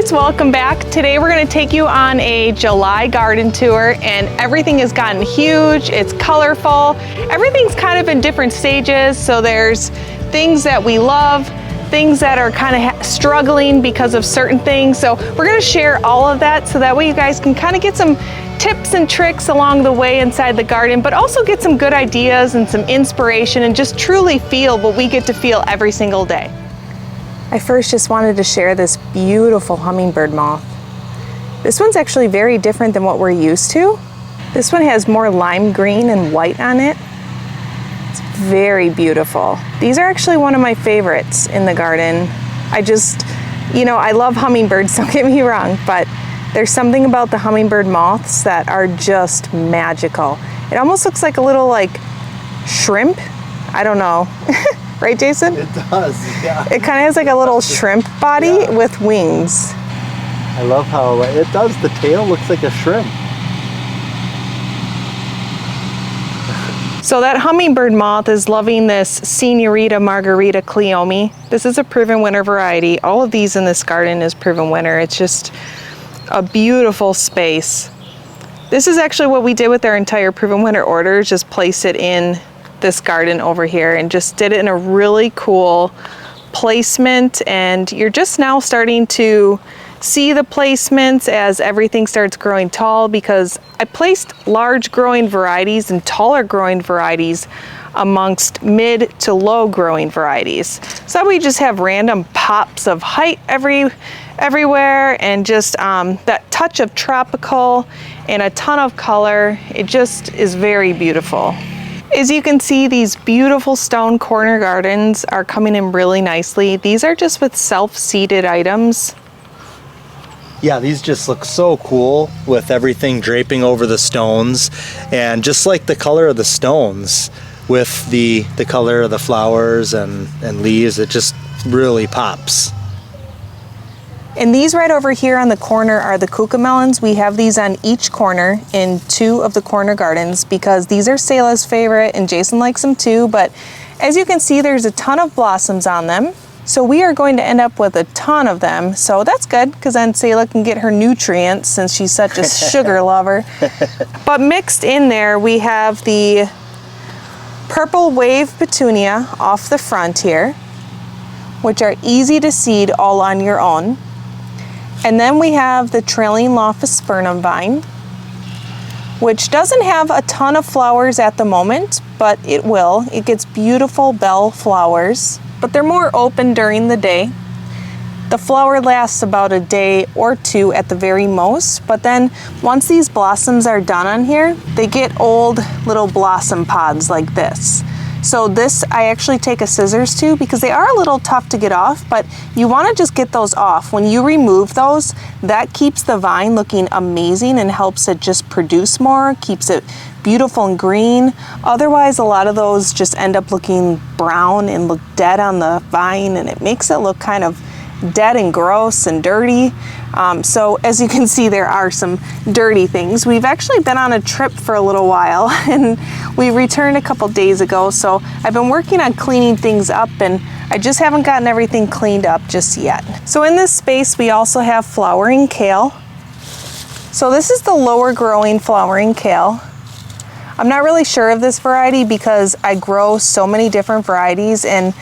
guys, welcome back. Today we're going to take you on a July garden tour, and everything has gotten huge, it's colorful, everything's kind of in different stages. So there's things that we love, things that are kind of struggling because of certain things. So we're going to share all of that so that way you guys can kind of get some tips and tricks along the way inside the garden, but also get some good ideas and some inspiration and just truly feel what we get to feel every single day. I first just wanted to share this beautiful hummingbird moth. This one's actually very different than what we're used to. This one has more lime green and white on it. It's very beautiful. These are actually one of my favorites in the garden. I love hummingbirds, don't get me wrong, but there's something about the hummingbird moths that are just magical. It almost looks like a little shrimp. I don't know. Right, Jason? It does, yeah. It kind of has like a little shrimp body with wings. I love how it does. The tail looks like a shrimp. So that hummingbird moth is loving this Senorita Margarita Cleome. This is a proven winter variety. All of these in this garden is proven winter. It's just a beautiful space. This is actually what we did with our entire proven winter orders, just place it in this garden over here and just did it in a really cool placement, and you're just now starting to see the placements as everything starts growing tall, because I placed large growing varieties and taller growing varieties amongst mid to low growing varieties. So we just have random pops of height everywhere, and just that touch of tropical and a ton of color. It just is very beautiful. As you can see, these beautiful stone corner gardens are coming in really nicely. These are just with self-seeded items. Yeah, these just look so cool with everything draping over the stones, and just like the color of the stones with the color of the flowers and leaves, it just really pops. And these right over here on the corner are the cucamelons. We have these on each corner in 2 of the corner gardens because these are Selah's favorite and Jason likes them too. But as you can see, there's a ton of blossoms on them. So we are going to end up with a ton of them. So that's good, because then Selah can get her nutrients since she's such a sugar lover. But mixed in there, we have the purple wave petunia off the front here, which are easy to seed all on your own. And then we have the trailing Lophosphaerum vine, which doesn't have a ton of flowers at the moment, but it will. It gets beautiful bell flowers, but they're more open during the day. The flower lasts about a day or 2 at the very most, but then once these blossoms are done on here, they get old little blossom pods like this. So this I actually take a scissors to, because they are a little tough to get off, but you want to just get those off. When you remove those, that keeps the vine looking amazing and helps it just produce more, keeps it beautiful and green. Otherwise, a lot of those just end up looking brown and look dead on the vine, and it makes it look kind of dead and gross and dirty. So as you can see, there are some dirty things. We've actually been on a trip for a little while and we returned a couple days ago. So I've been working on cleaning things up, and I just haven't gotten everything cleaned up just yet. So in this space, we also have flowering kale. So this is the lower growing flowering kale. I'm not really sure of this variety because I grow so many different varieties, and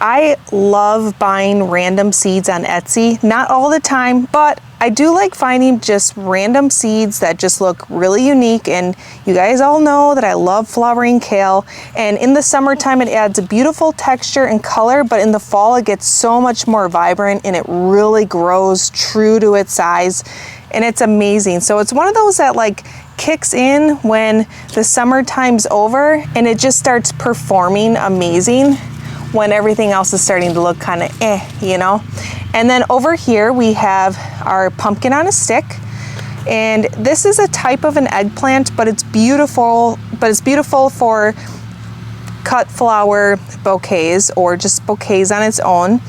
I love buying random seeds on Etsy. Not all the time, but I do like finding just random seeds that just look really unique. And you guys all know that I love flowering kale. And in the summertime, it adds a beautiful texture and color, but in the fall, it gets so much more vibrant and it really grows true to its size. And it's amazing. So it's one of those that kicks in when the summertime's over, and it just starts performing amazing when everything else is starting to look kind of And then over here we have our pumpkin on a stick, and this is a type of an eggplant, but it's beautiful for cut flower bouquets or just bouquets on its own.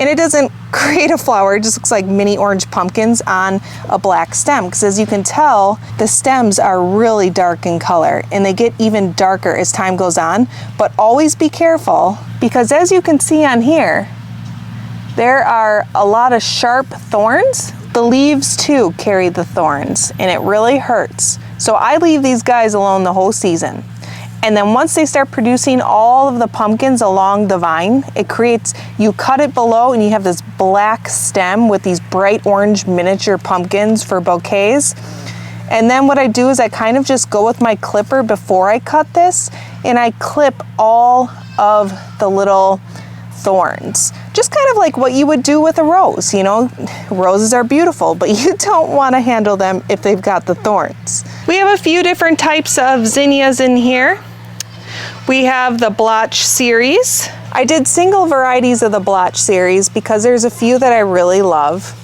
And it doesn't create a flower, it just looks like mini orange pumpkins on a black stem, because as you can tell, the stems are really dark in color, and they get even darker as time goes on. But always be careful, because as you can see on here, there are a lot of sharp thorns The leaves too carry the thorns, and it really hurts. So I leave these guys alone the whole season. And then once they start producing all of the pumpkins along the vine, it creates, you cut it below and you have this black stem with these bright orange miniature pumpkins for bouquets. And then what I do is I kind of just go with my clipper before I cut this, and I clip all of the little thorns. Just kind of like what you would do with a rose, you know. Roses are beautiful, but you don't want to handle them if they've got the thorns. We have a few different types of zinnias in here. We have the blotch series. I did single varieties of the blotch series because there's a few that I really love.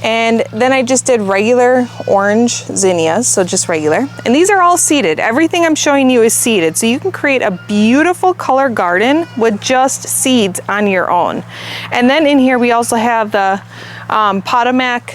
And then I just did regular orange zinnias, so just regular. And these are all seeded. Everything I'm showing you is seeded, so you can create a beautiful color garden with just seeds on your own. And then in here we also have the Potomac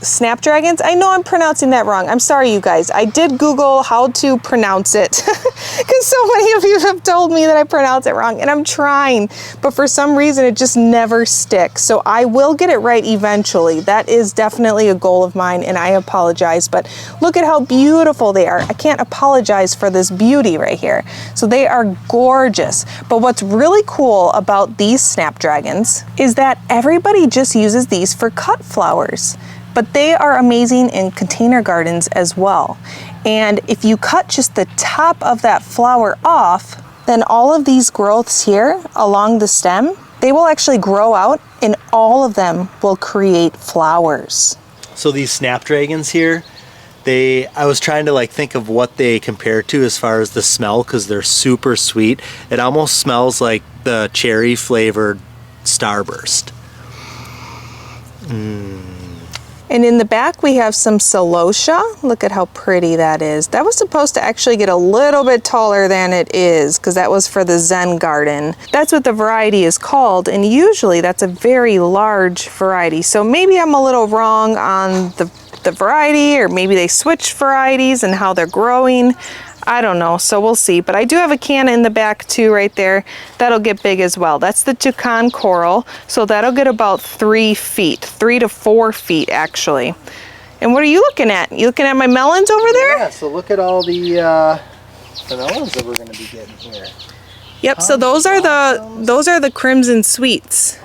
snapdragons. I know I'm pronouncing that wrong. I'm sorry, you guys. I did Google how to pronounce it because so many of you have told me that I pronounce it wrong, and I'm trying, but for some reason it just never sticks. So I will get it right eventually. That is definitely a goal of mine, and I apologize, but look at how beautiful they are. I can't apologize for this beauty right here. So they are gorgeous. But what's really cool about these snapdragons is that everybody just uses these for cut flowers, but they are amazing in container gardens as well. And if you cut just the top of that flower off, then all of these growths here along the stem, they will actually grow out, and all of them will create flowers. So these snapdragons here, I was trying to like think of what they compare to as far as the smell, because they're super sweet. It almost smells like the cherry flavored Starburst. And in the back we have some celosia. Look at how pretty that is. That was supposed to actually get a little bit taller than it is because that was for the Zen garden. That's what the variety is called, and usually that's a very large variety. So maybe I'm a little wrong on the variety, or maybe they switched varieties and how they're growing. I don't know, so we'll see. But I do have a canna in the back too right there. That'll get big as well. That's the toucan coral, so that'll get about 3 feet, 3 to 4 feet actually. And what are you looking at? You looking at my melons over there? Yeah, so look at all the melons that we're going to be getting here. Yep, so those are the crimson sweets.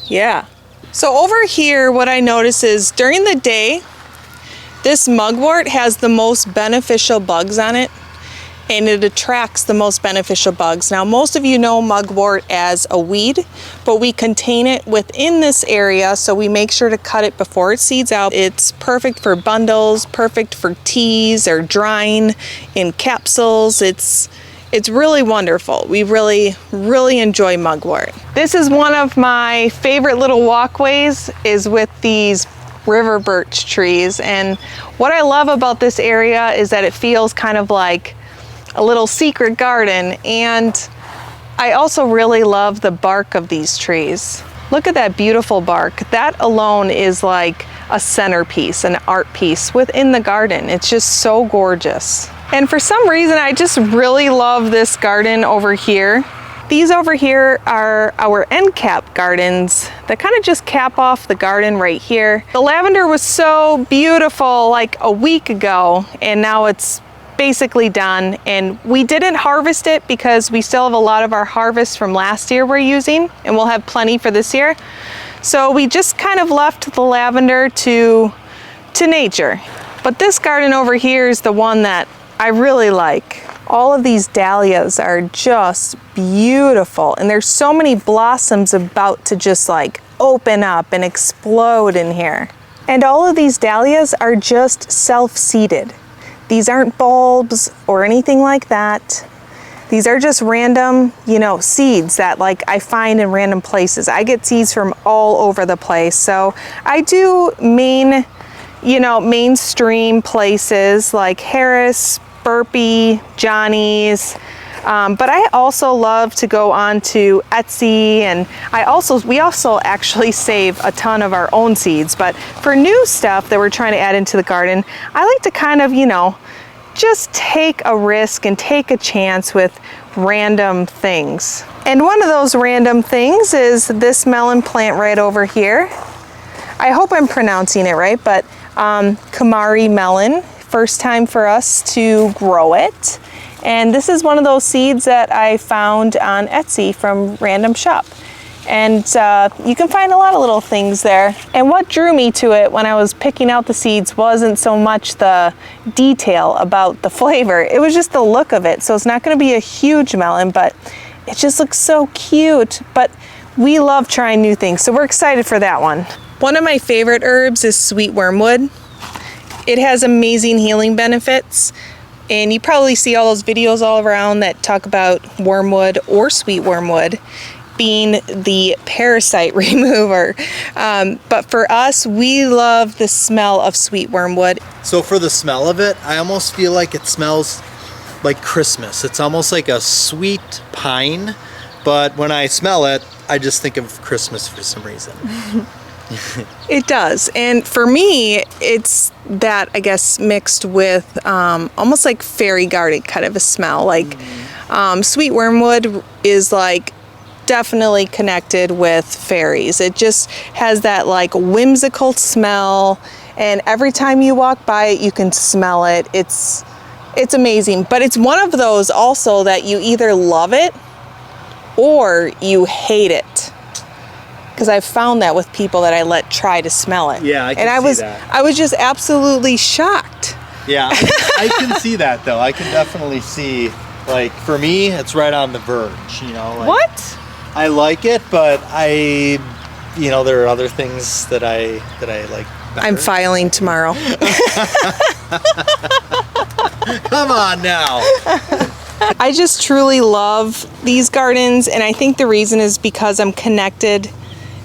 Yeah. So over here what I notice is during the day, this mugwort has the most beneficial bugs on it, and it attracts the most beneficial bugs. Now, most of you know mugwort as a weed, but we contain it within this area, so we make sure to cut it before it seeds out. It's perfect for bundles, perfect for teas or drying in capsules. It's really wonderful. We really, really enjoy mugwort. This is one of my favorite little walkways, is with these river birch trees. And what I love about this area is that it feels kind of like a little secret garden. And I also really love the bark of these trees. Look at that beautiful bark. That alone is like a centerpiece, an art piece within the garden. It's just so gorgeous. And for some reason, I just really love this garden over here. These over here are our end cap gardens that kind of just cap off the garden right here. The lavender was so beautiful like a week ago, and now it's basically done. And we didn't harvest it because we still have a lot of our harvest from last year we're using, and we'll have plenty for this year. So we just kind of left the lavender to nature. But this garden over here is the one that I really like. All of these dahlias are just beautiful, and there's so many blossoms about to just like open up and explode in here. And all of these dahlias are just self-seeded. These aren't bulbs or anything like that. These are just random, seeds that like I find in random places. I get seeds from all over the place. So I do mainstream places like Harris, Burpee, Johnny's, but I also love to go on to Etsy, and we also actually save a ton of our own seeds. But for new stuff that we're trying to add into the garden, I like to kind of, just take a risk and take a chance with random things. And one of those random things is this melon plant right over here. I hope I'm pronouncing it right, but Kamari melon. First time for us to grow it. And this is one of those seeds that I found on Etsy from Random Shop. And you can find a lot of little things there. And what drew me to it when I was picking out the seeds wasn't so much the detail about the flavor, it was just the look of it. So it's not gonna be a huge melon, but it just looks so cute. But we love trying new things, so we're excited for that one. One of my favorite herbs is sweet wormwood. It has amazing healing benefits. And you probably see all those videos all around that talk about wormwood or sweet wormwood being the parasite remover. But for us, we love the smell of sweet wormwood. So for the smell of it, I almost feel like it smells like Christmas. It's almost like a sweet pine, but when I smell it, I just think of Christmas for some reason. It does. And for me, it's that, I guess, mixed with almost like fairy garden kind of a smell. Like sweet wormwood is like definitely connected with fairies. It just has that like whimsical smell, and every time you walk by it, you can smell it. It's amazing. But it's one of those also that you either love it or you hate it. Because I've found that with people that I let try to smell it. Yeah, I can see that. I was just absolutely shocked. Yeah, I can see that though. I can definitely see, like, for me, it's right on the verge, you know. Like, What? I like it, but there are other things that I like better. I'm filing tomorrow. Come on now. I just truly love these gardens, and I think the reason is because I'm connected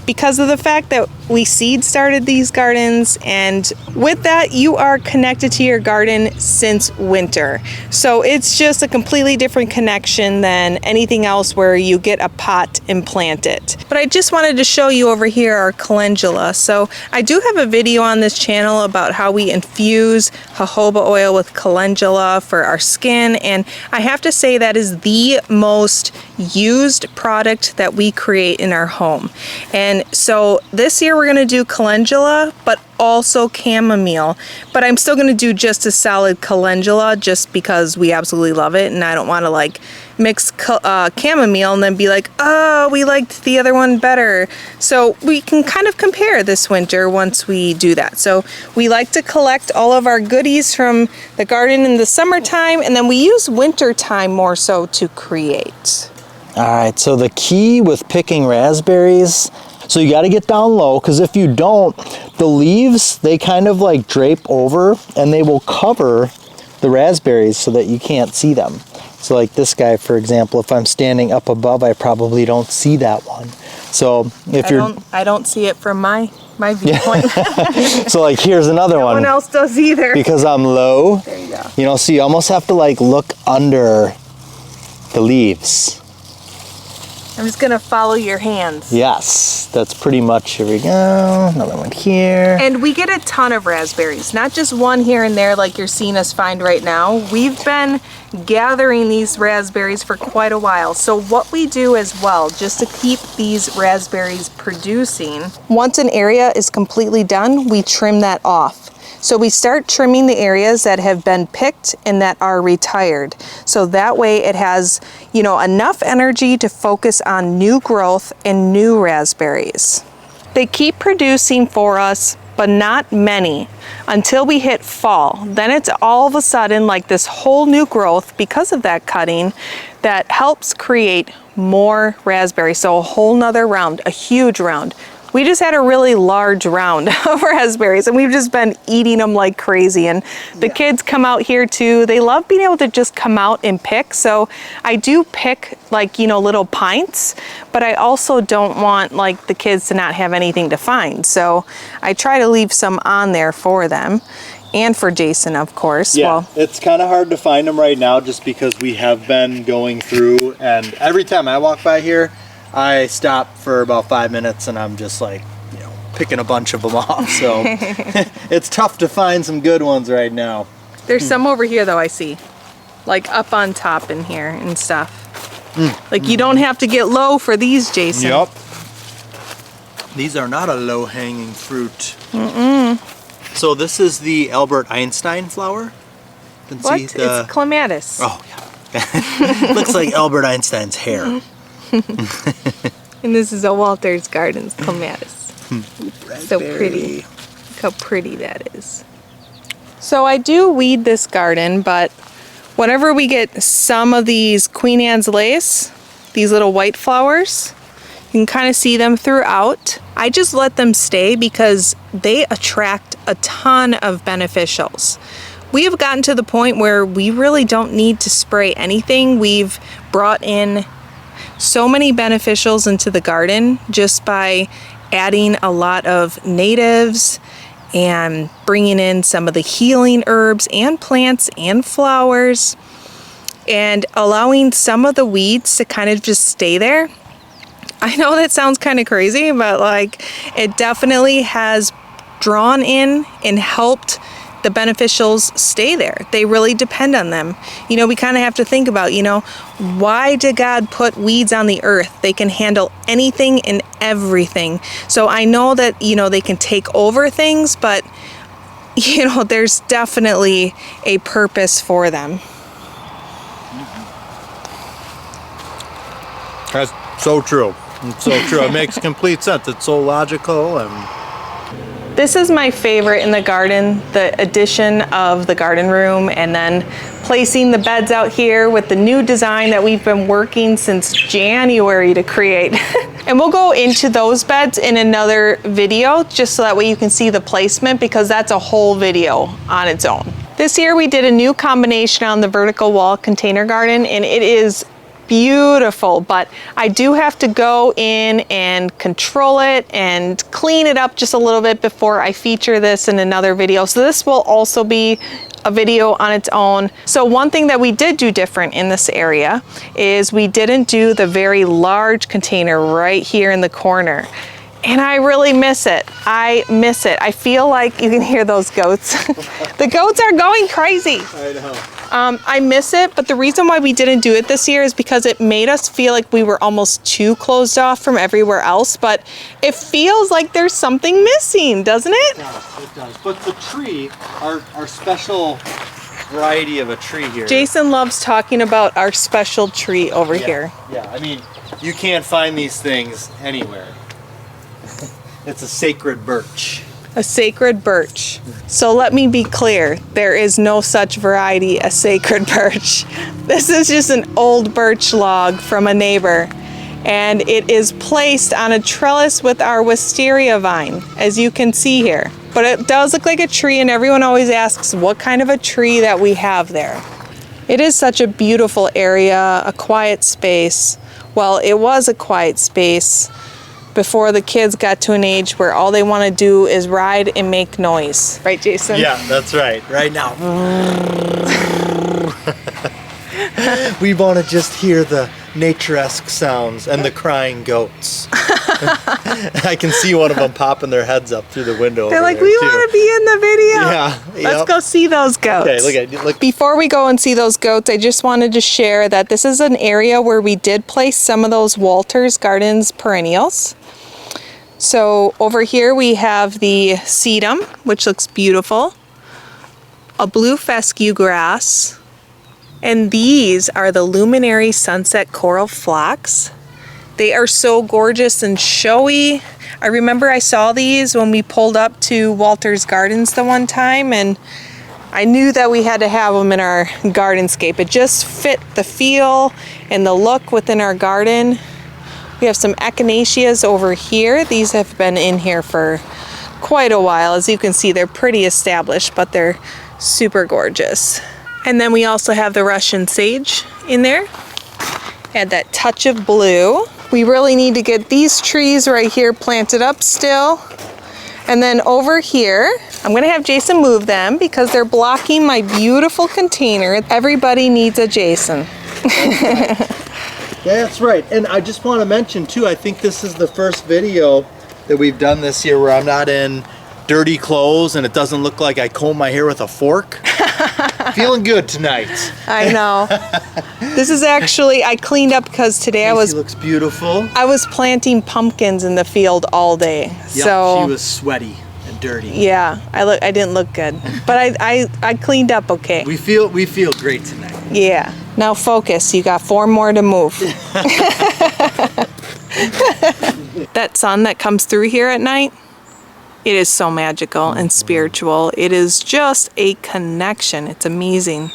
because of the fact that we seed started these gardens, and with that you are connected to your garden since winter. So it's just a completely different connection than anything else where you get a pot and plant it. But I just wanted to show you over here our calendula. So I do have a video on this channel about how we infuse jojoba oil with calendula for our skin, and I have to say that is the most used product that we create in our home. And so this year we're going to do calendula, but also chamomile. But I'm still going to do just a solid calendula just because we absolutely love it, and I don't want to like mix chamomile and then be like, oh, we liked the other one better. So we can kind of compare this winter once we do that. So we like to collect all of our goodies from the garden in the summertime, and then we use winter time more so to create. All right, so the key with picking raspberries, so you got to get down low, because if you don't, the leaves, they kind of like drape over and they will cover the raspberries so that you can't see them. So like this guy, for example, if I'm standing up above, I probably don't see that one. So if I don't see it from my viewpoint. So like here's another one. No one else does either. Because I'm low. There you go. You know, so you almost have to like look under the leaves. I'm just gonna follow your hands. Yes, that's pretty much, here we go, another one here. And we get a ton of raspberries, not just one here and there like you're seeing us find right now. We've been gathering these raspberries for quite a while. So what we do as well, just to keep these raspberries producing, once an area is completely done, we trim that off. So we start trimming the areas that have been picked and that are retired. So that way it has, you know, enough energy to focus on new growth and new raspberries. They keep producing for us, but not many, until we hit fall. Then it's all of a sudden like this whole new growth because of that cutting that helps create more raspberries. So a whole nother round, a huge round. We just had a really large round of raspberries, and we've just been eating them like crazy. And the kids come out here too. They love being able to just come out and pick. So I do pick like, you know, little pints, but I also don't want like the kids to not have anything to find. So I try to leave some on there for them. And for Jason, of course. Yeah, well, it's kind of hard to find them right now just because we have been going through, and every time I walk by here, I stop for about 5 minutes and I'm just like, you know, picking a bunch of them off. So it's tough to find some good ones right now. There's some over here though, I see. Like up on top in here and stuff. Like you don't have to get low for these, Jason. Yep. These are not a low-hanging fruit. So this is the Albert Einstein flower. You can What? see It's clematis. Oh, yeah. Looks like Albert Einstein's hair. And this is a Walter's Gardens clematis. So pretty. Look how pretty that is. So I do weed this garden, but whenever we get some of these Queen Anne's lace, these little white flowers, you can kind of see them throughout. I just let them stay because they attract a ton of beneficials. We have gotten to the point where we really don't need to spray anything. We've brought in so many beneficials into the garden just by adding a lot of natives and bringing in some of the healing herbs and plants and flowers and allowing some of the weeds to kind of just stay there. I know that sounds kind of crazy, but like it definitely has drawn in and helped the beneficials stay there. They really depend on them. You know, we kind of have to think about, you know, why did God put weeds on the earth? They can handle anything and everything. So I know that, you know, they can take over things, but, you know, there's definitely a purpose for them. That's so true. It's so true. It makes complete sense. It's so logical. And this is my favorite in the garden, the addition of the garden room and then placing the beds out here with the new design that we've been working since January to create. And we'll go into those beds in another video just so that way you can see the placement, because that's a whole video on its own. This year we did a new combination on the vertical wall container garden, and it is beautiful, but I do have to go in and control it and clean it up just a little bit before I feature this in another video. So this will also be a video on its own. So one thing that we did do different in this area is we didn't do the very large container right here in the corner. And I really miss it. I miss it. I feel like you can hear those goats. The goats are going crazy. I know. I miss it, but the reason why we didn't do it this year is because it made us feel like we were almost too closed off from everywhere else, but it feels like there's something missing, doesn't it? It does. But the tree, our special variety of a tree here. Jason loves talking about our special tree over here. Yeah, I mean, you can't find these things anywhere. It's a sacred birch. A sacred birch. So let me be clear, there is no such variety as sacred birch. This is just an old birch log from a neighbor, and it is placed on a trellis with our wisteria vine, as you can see here. But it does look like a tree, and everyone always asks what kind of a tree that we have there. It is such a beautiful area, a quiet space. Well, it was a quiet space before the kids got to an age where all they want to do is ride and make noise. Right, Jason? Yeah, that's right. Right now. We want to just hear the nature-esque sounds and the crying goats. I can see one of them popping their heads up through the window. They're like, we want to be in the video. Yeah. Let's go see those goats. Okay, look. Before we go and see those goats, I just wanted to share that this is an area where we did place some of those Walter's Gardens perennials. So over here we have the sedum, which looks beautiful, a blue fescue grass, and these are the luminary sunset coral phlox. They are so gorgeous and showy. I remember I saw these when we pulled up to Walter's Gardens the one time, and I knew that we had to have them in our gardenscape. It just fit the feel and the look within our garden. We have some echinaceas over here. These have been in here for quite a while. As you can see, they're pretty established, but they're super gorgeous. And then we also have the Russian sage in there. Add that touch of blue. We really need to get these trees right here planted up still. And then over here, I'm gonna have Jason move them because they're blocking my beautiful container. Everybody needs a Jason. That's right. And I just want to mention too, I think this is the first video that we've done this year where I'm not in dirty clothes and it doesn't look like I comb my hair with a fork. Feeling good tonight. I know. This is actually, I cleaned up because today Casey looks beautiful. I was planting pumpkins in the field all day. Yep, so she was sweaty and dirty. Yeah, I didn't look good, but I cleaned up okay. We feel great tonight. Yeah. Now focus. You got 4 more to move. That sun that comes through here at night, it is so magical and spiritual. It is just a connection. It's amazing.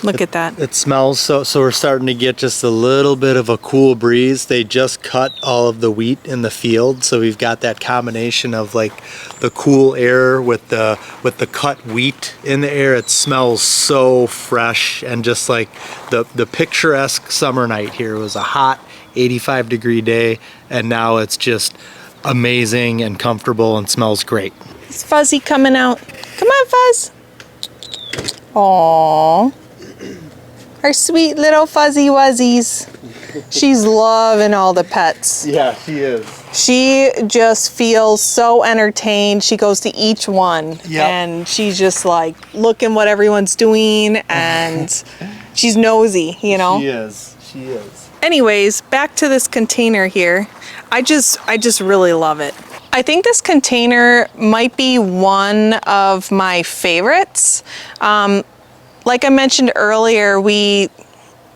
Look at that. It smells so we're starting to get just a little bit of a cool breeze. They just cut all of the wheat in the field, so we've got that combination of like the cool air with the cut wheat in the air. It smells so fresh, and just like the picturesque summer night here. It was a hot 85-degree day, and now it's just amazing and comfortable and smells great. Is Fuzzy coming out? Come on, Fuzz. Aww. Our sweet little Fuzzy Wuzzies. She's loving all the pets. Yeah, she is. She just feels so entertained. She goes to each one. Yep. And she's just like looking what everyone's doing, and she's nosy, you know? She is. She is. Anyways, back to this container here. I just really love it. I think this container might be one of my favorites. Like I mentioned earlier, we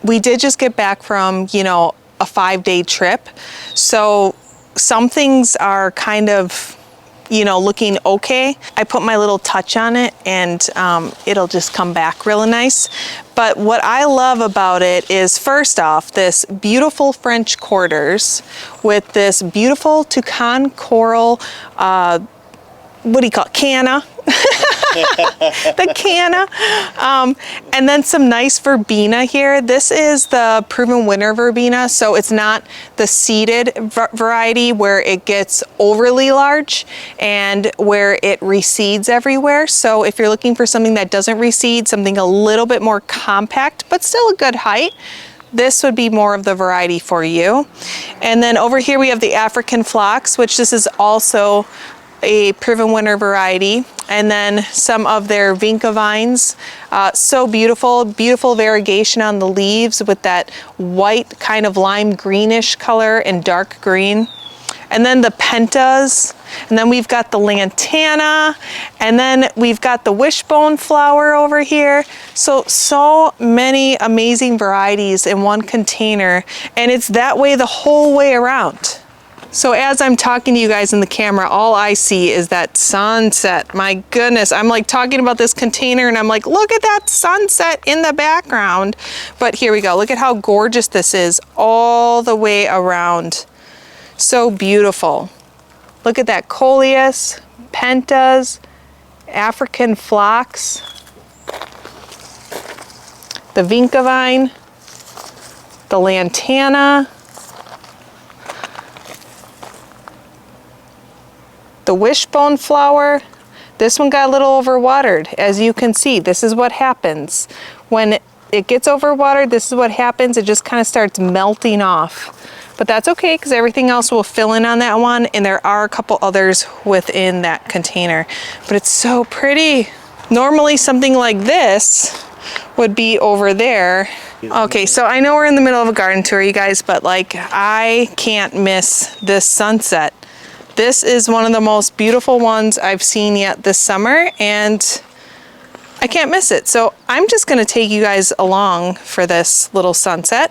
did just get back from, you know, a 5-day trip. So some things are kind of, you know, looking okay. I put my little touch on it, and it'll just come back really nice. But what I love about it is, first off, this beautiful French quarters with this beautiful toucan coral, what do you call it, canna? The canna. And then some nice verbena here. This is the proven winter verbena, so it's not the seeded variety where it gets overly large and where it reseeds everywhere. So if you're looking for something that doesn't reseed, something a little bit more compact but still a good height, this would be more of the variety for you. And then over here we have the African phlox, which this is also a proven winter variety, and then some of their vinca vines. So beautiful, beautiful variegation on the leaves with that white kind of lime greenish color and dark green. And then the pentas, and then we've got the lantana, and then we've got the wishbone flower over here. So many amazing varieties in one container, and it's that way the whole way around. So as I'm talking to you guys in the camera, all I see is that sunset. My goodness, I'm like talking about this container and I'm like, look at that sunset in the background. But here we go. Look at how gorgeous this is all the way around. So beautiful. Look at that coleus, pentas, African phlox, the vinca vine, the lantana, the wishbone flower. This one got a little overwatered. As you can see, this is what happens. When it gets overwatered, this is what happens. It just kind of starts melting off. But that's okay, because everything else will fill in on that one, and there are a couple others within that container. But it's so pretty. Normally something like this would be over there. Okay, so I know we're in the middle of a garden tour, you guys, but like I can't miss this sunset. This is one of the most beautiful ones I've seen yet this summer, and I can't miss it. So I'm just gonna take you guys along for this little sunset.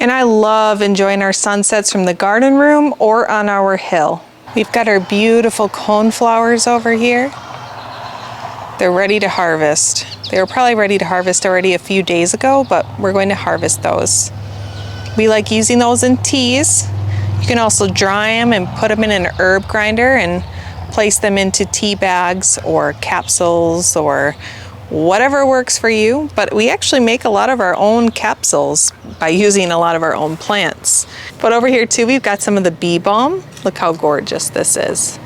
And I love enjoying our sunsets from the garden room or on our hill. We've got our beautiful coneflowers over here. They're ready to harvest. They were probably ready to harvest already a few days ago, but we're going to harvest those. We like using those in teas. You can also dry them and put them in an herb grinder and place them into tea bags or capsules or whatever works for you. But we actually make a lot of our own capsules by using a lot of our own plants. But over here too, we've got some of the bee balm. Look how gorgeous this is.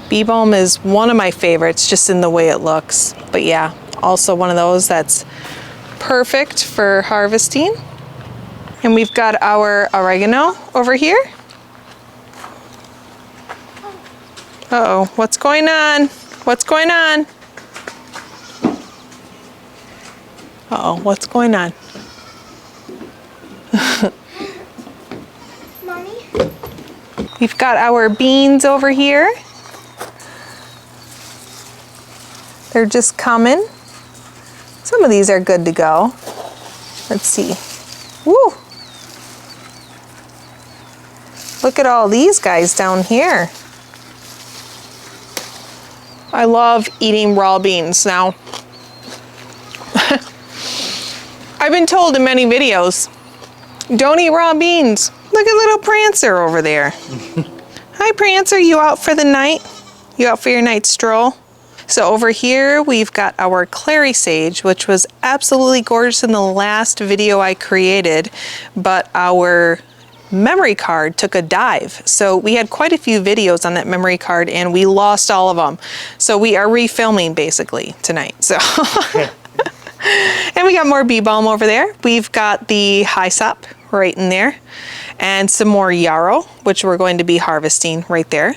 Bee balm is one of my favorites just in the way it looks. But yeah, also one of those that's perfect for harvesting. And we've got our oregano over here. Uh-oh, what's going on? What's going on? Uh-oh, what's going on? Mommy? We've got our beans over here. They're just coming. Some of these are good to go. Let's see. Woo! Look at all these guys down here. I love eating raw beans now. I've been told in many videos, don't eat raw beans. Look at little Prancer over there. Hi Prancer, you out for the night? You out for your night stroll? So over here, we've got our clary sage, which was absolutely gorgeous in the last video I created, but our memory card took a dive. So we had quite a few videos on that memory card and we lost all of them. So we are refilming basically tonight. So and we got more bee balm over there. We've got the hyssop right in there and some more yarrow, which we're going to be harvesting right there.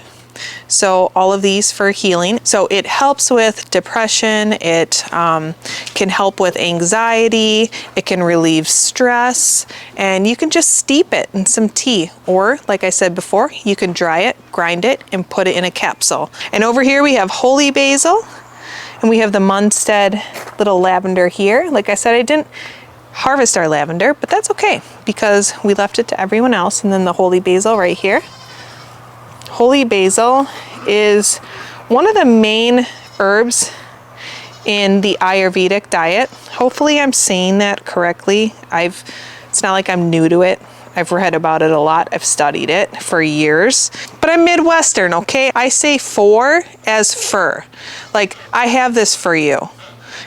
So all of these for healing. So it helps with depression, it can help with anxiety, it can relieve stress, and you can just steep it in some tea. Or, like I said before, you can dry it, grind it, and put it in a capsule. And over here we have holy basil, and we have the Munstead little lavender here. Like I said, I didn't harvest our lavender, but that's okay because we left it to everyone else. And then the holy basil right here. Holy basil is one of the main herbs in the Ayurvedic diet. Hopefully I'm saying that correctly. It's not like I'm new to it. I've read about it a lot. I've studied it for years. But I'm Midwestern, okay? I say for as fur. Like, I have this for you.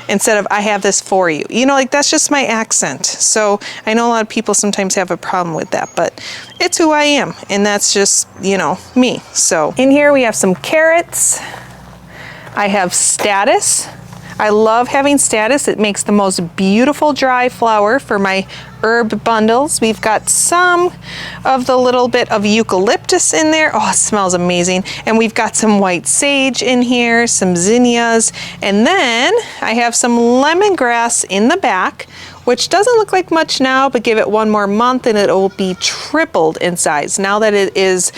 Instead of I have this for you. You know, like that's just my accent. So I know a lot of people sometimes have a problem with that, but it's who I am. And that's just, you know, me. So in here we have some carrots. I have status. I love having status. It makes the most beautiful dry flour for my herb bundles. We've got some of the little bit of eucalyptus in there. Oh, it smells amazing. And we've got some white sage in here, some zinnias. And then I have some lemongrass in the back, which doesn't look like much now, but give it one more month and it will be tripled in size. Now that it is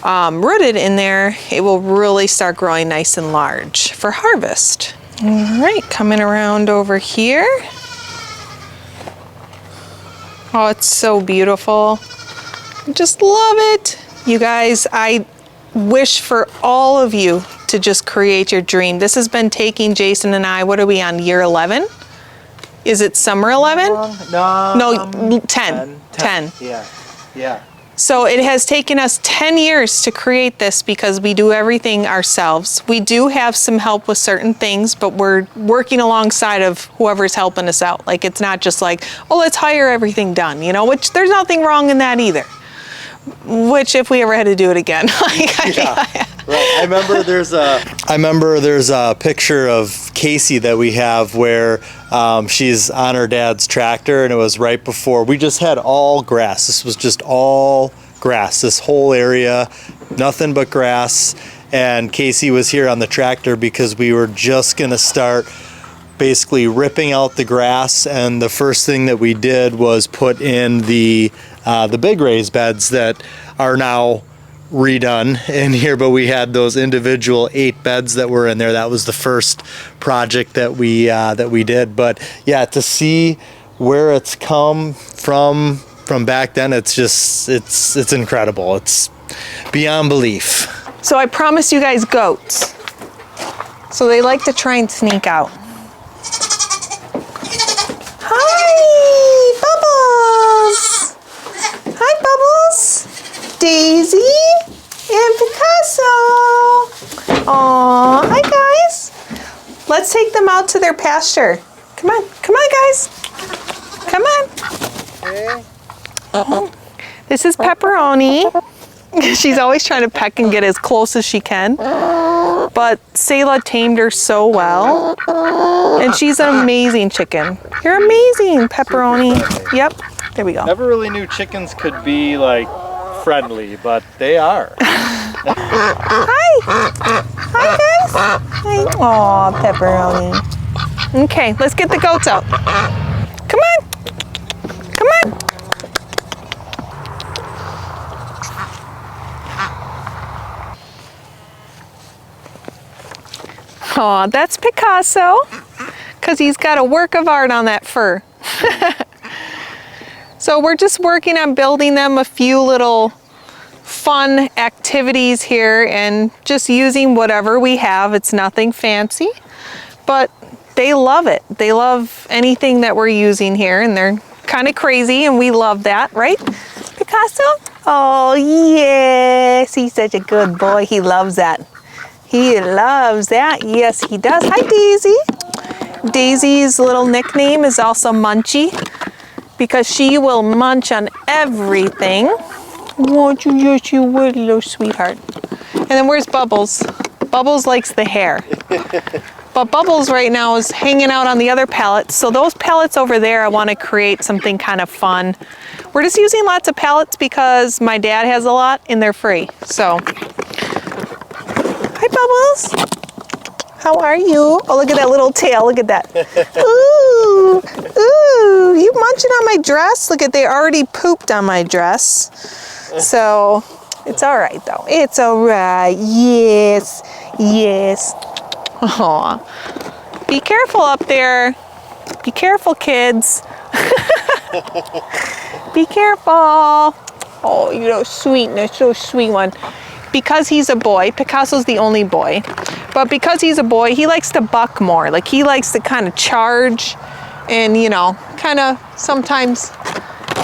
rooted in there, it will really start growing nice and large for harvest. All right, coming around over here. Oh, it's so beautiful. I just love it. You guys, I wish for all of you to just create your dream. This has been taking Jason and I, what are we on, year 11? Is it summer 11? No, 10. 10. Yeah. So it has taken us 10 years to create this because we do everything ourselves. We do have some help with certain things, but we're working alongside of whoever's helping us out. Like it's not just like, oh, let's hire everything done, you know, which there's nothing wrong in that either. Which if we ever had to do it again. Right. I remember there's a picture of Casey that we have where she's on her dad's tractor, and it was right before we just had all grass. This was just all grass, this whole area, nothing but grass. And Casey was here on the tractor because we were just gonna start basically ripping out the grass, and the first thing that we did was put in the big raised beds that are now redone in here, but we had those individual 8 beds that were in there. That was the first project that we did. But yeah, to see where it's come from back then, it's just it's incredible. It's beyond belief. So I promised you guys goats. So they like to try and sneak out. Hi, Bubbles. Hi, Bubbles. Daisy and Picasso. Aw, hi guys. Let's take them out to their pasture. Come on guys. Come on. Okay. Oh, this is Pepperoni. She's always trying to peck and get as close as she can. But Selah tamed her so well. And she's an amazing chicken. You're amazing, Pepperoni. Yep, there we go. Never really knew chickens could be like friendly, but they are. Hi. Hi, guys. Hi. Aw, pepperoni. Okay, let's get the goats out. Come on. Come on. Aw, that's Picasso, because he's got a work of art on that fur. So we're just working on building them a few little fun activities here and just using whatever we have. It's nothing fancy, but they love it. They love anything that we're using here, and they're kind of crazy, and we love that, right, Picasso? Oh, yes, he's such a good boy. He loves that. He loves that. Yes, he does. Hi, Daisy. Daisy's little nickname is also Munchie because she will munch on everything. Won't you? Yes, you would, little sweetheart. And then where's Bubbles? Bubbles likes the hair. But Bubbles right now is hanging out on the other pallets. So those pallets over there, I want to create something kind of fun. We're just using lots of pallets because my dad has a lot and they're free. So, hi Bubbles. How are you? Oh, look at that little tail. Look at that. Ooh, ooh, you munching on my dress? Look at, they already pooped on my dress. So it's all right though. It's all right. Yes, yes. Aw. Be careful up there. Be careful, kids. Be careful. Oh, you know, sweetness, so sweet one. Because he's a boy, Picasso's the only boy, but because he's a boy, he likes to buck more. Like he likes to kind of charge and, you know, kind of sometimes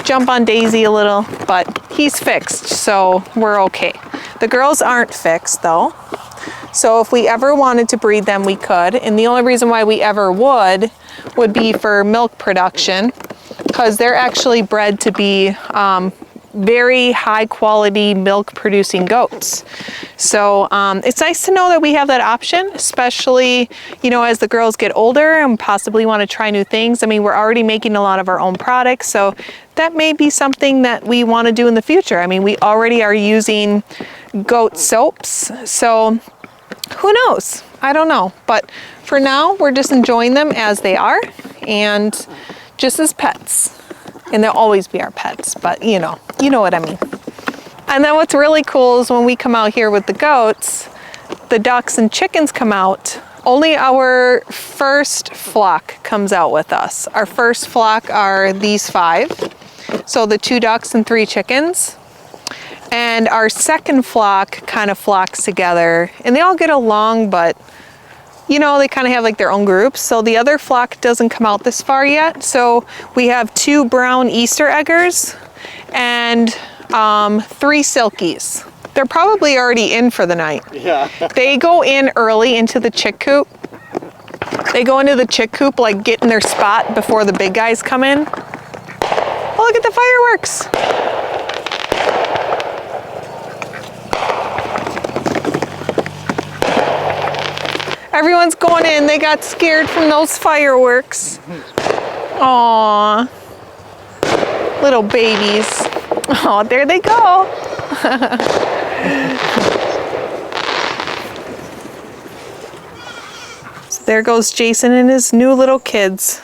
jump on Daisy a little, but he's fixed, so we're okay. The girls aren't fixed though. So if we ever wanted to breed them, we could. And the only reason why we ever would be for milk production, because they're actually bred to be very high quality milk producing goats. So it's nice to know that we have that option, especially, you know, as the girls get older and possibly want to try new things. I mean, we're already making a lot of our own products, so that may be something that we want to do in the future. I mean, we already are using goat soaps, so who knows? I don't know. But for now, we're just enjoying them as they are and just as pets. And they'll always be our pets, but you know what I mean. And then what's really cool is when we come out here with the goats, the ducks and chickens come out. Only our first flock comes out with us. Our first flock are these 5. So the 2 ducks and 3 chickens. And our second flock kind of flocks together, and they all get along, but you know, they kind of have like their own groups. So the other flock doesn't come out this far yet. So we have 2 brown Easter eggers and 3 silkies. They're probably already in for the night. Yeah. They go in early into the chick coop. They go into the chick coop, like getting their spot before the big guys come in. Oh, look at the fireworks. Everyone's going in. They got scared from those fireworks. Aww. Little babies. Oh, there they go. So there goes Jason and his new little kids.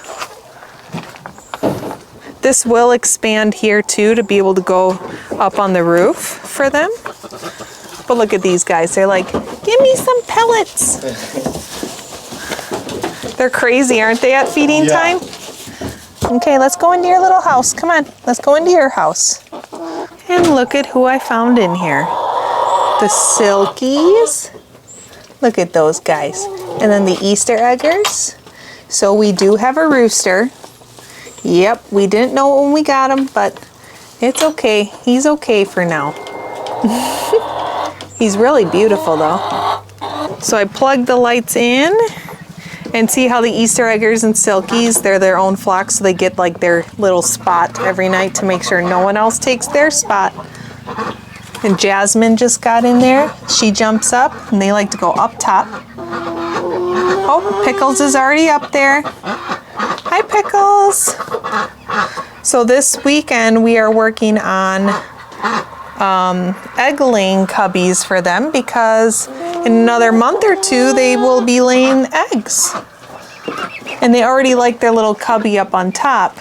This will expand here too to be able to go up on the roof for them. But look at these guys. They're like, give me some pellets. They're crazy, aren't they, at feeding time? Okay, let's go into your little house. Come on, let's go into your house. And look at who I found in here. The silkies. Look at those guys. And then the Easter eggers. So we do have a rooster. Yep, we didn't know it when we got him, but it's okay. He's okay for now. He's really beautiful though. So I plugged the lights in. And see how the Easter eggers and silkies, they're their own flock, so they get like their little spot every night to make sure no one else takes their spot. And Jasmine just got in there. She jumps up, and they like to go up top. Oh, Pickles is already up there. Hi, Pickles. So this weekend we are working on egg-laying cubbies for them, because in another month or two they will be laying eggs. And they already like their little cubby up on top,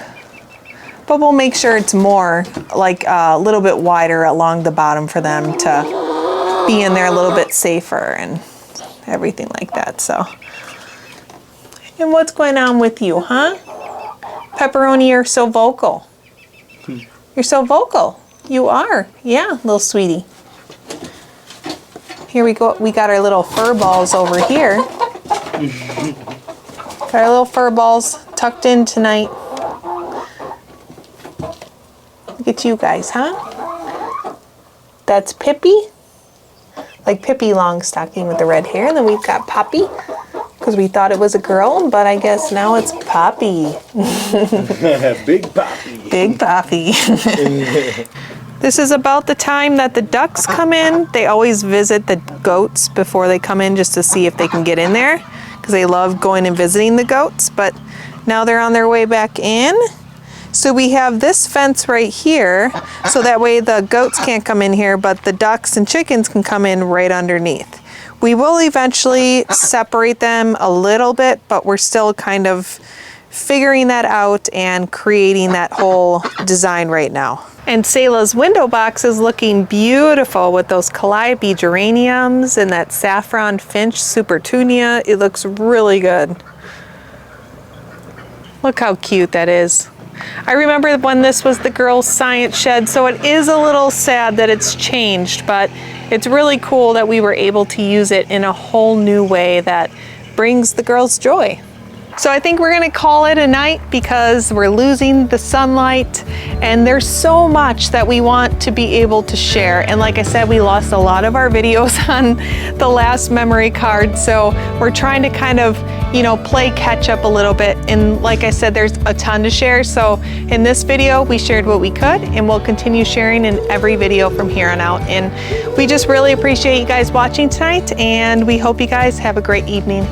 but we'll make sure it's more like a little bit wider along the bottom for them to be in there a little bit safer and everything like that. So, and what's going on with you, huh? Pepperoni, you're so vocal. You're so vocal. You are. Yeah, little sweetie. Here we go. We got our little fur balls over here. Got our little fur balls tucked in tonight. Look at you guys, huh? That's Pippi. Like Pippi Longstocking with the red hair. And then we've got Poppy, because we thought it was a girl, but I guess now it's Poppy. Big Poppy. Big Poppy. This is about the time that the ducks come in. They always visit the goats before they come in, just to see if they can get in there, because they love going and visiting the goats. But now they're on their way back in. So we have this fence right here, so that way the goats can't come in here, but the ducks and chickens can come in right underneath. We will eventually separate them a little bit, but we're still kind of figuring that out and creating that whole design right now. And Selah's window box is looking beautiful with those calliope geraniums and that saffron finch supertunia. It looks really good. Look how cute that is. I remember when this was the girls' science shed, so it is a little sad that it's changed, but it's really cool that we were able to use it in a whole new way that brings the girls joy. So I think we're gonna call it a night, because we're losing the sunlight and there's so much that we want to be able to share. And like I said, we lost a lot of our videos on the last memory card. So we're trying to kind of, you know, play catch up a little bit. And like I said, there's a ton to share. So in this video, we shared what we could, and we'll continue sharing in every video from here on out. And we just really appreciate you guys watching tonight, and we hope you guys have a great evening.